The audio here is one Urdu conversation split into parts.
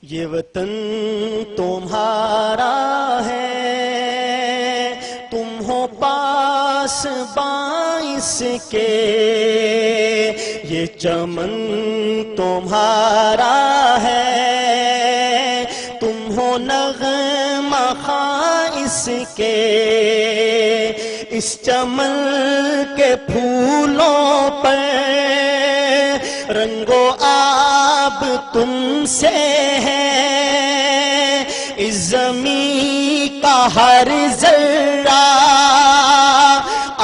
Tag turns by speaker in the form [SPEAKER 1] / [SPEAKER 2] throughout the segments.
[SPEAKER 1] یہ وطن تمہارا ہے، تم ہو پاس باعث کے، یہ چمن تمہارا ہے، تم ہو نغمہ خاص کے، اس چمن کے پھولوں پر رنگ و آب تم سے ہے، اس زمین کا ہر ذرہ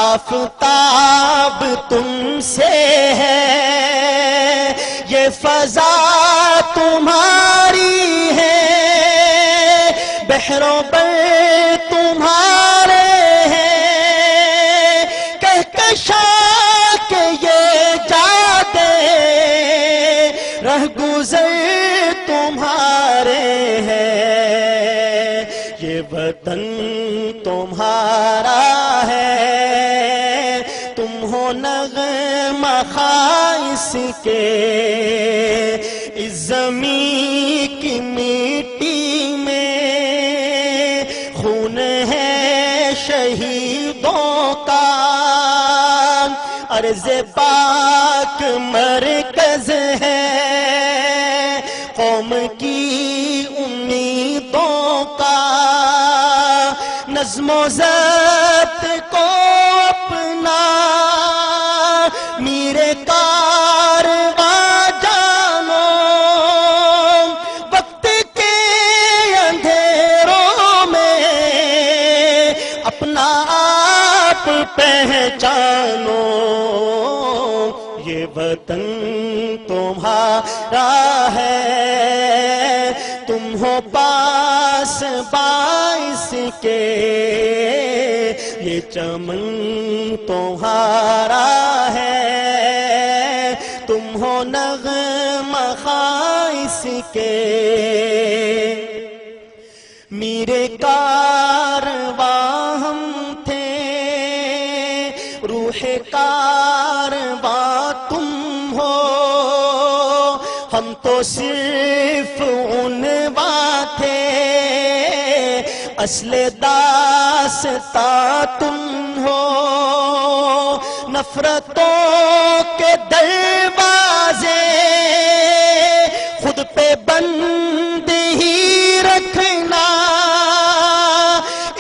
[SPEAKER 1] آفتاب تم سے ہے، یہ فضا تمہاری ہے، بحر و بر تمہارے ہیں، کہکشاں کے یہ جاتے رہ گزر تمہارے ہیں، یہ وطن تمہارا ہے، تم ہو نغمہ خاص کے، اس زمین کی مٹی میں خون ہے شہیدوں کا، عرض پاک مرکز ہے قوم کی امیدوں کا، نظم و ضبط کو اپنا میرے کارواں جانو، وقت کے اندھیروں میں اپنا آپ پہچانو، یہ وطن تمہارا ہے، تم ہو پاس باعث کے، یہ چمن تمہارا ہے، تم ہو نغمہ خاص کے، میرے کارواں ہم تھے، روح کارواں تم ہو، ہم تو صرف عنواں تھے، اصل داستاں تم ہو، نفرتوں کے دروازے خود پہ بند ہی رکھنا،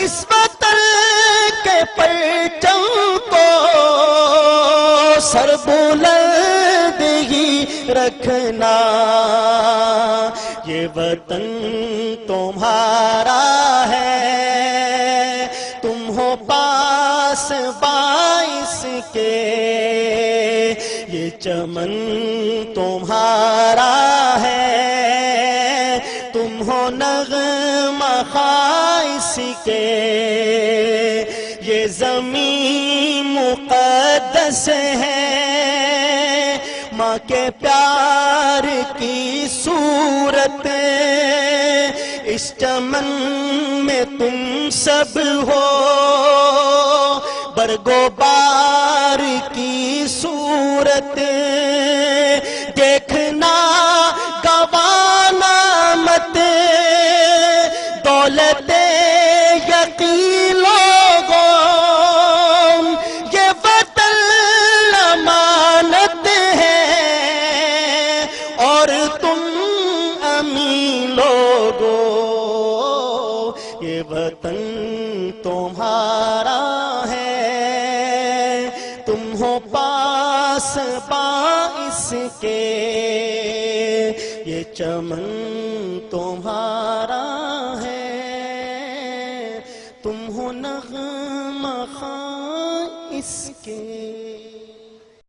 [SPEAKER 1] اس وطن کے پرچم کو سر بلند ہی رکھنا، یہ وطن تمہارا ہے، تم ہو پاس باعث کے، یہ چمن تمہارا ہے، تم ہو نغمہ خاص کے، یہ زمین مقدس ہے، ماں کے پیار کی صورت، اس چمن میں تم سب ہو، برگ و بار کی صورت، دیکھنا گوانا مت دولت یقین لوگوں، یہ وطن امانت ہے اور تم امین لوگوں، یہ وطن تمہارا ہے، تم ہو پاس باعث کے، یہ چمن تمہارا ہے، تم ہو نغمہ خاص کے۔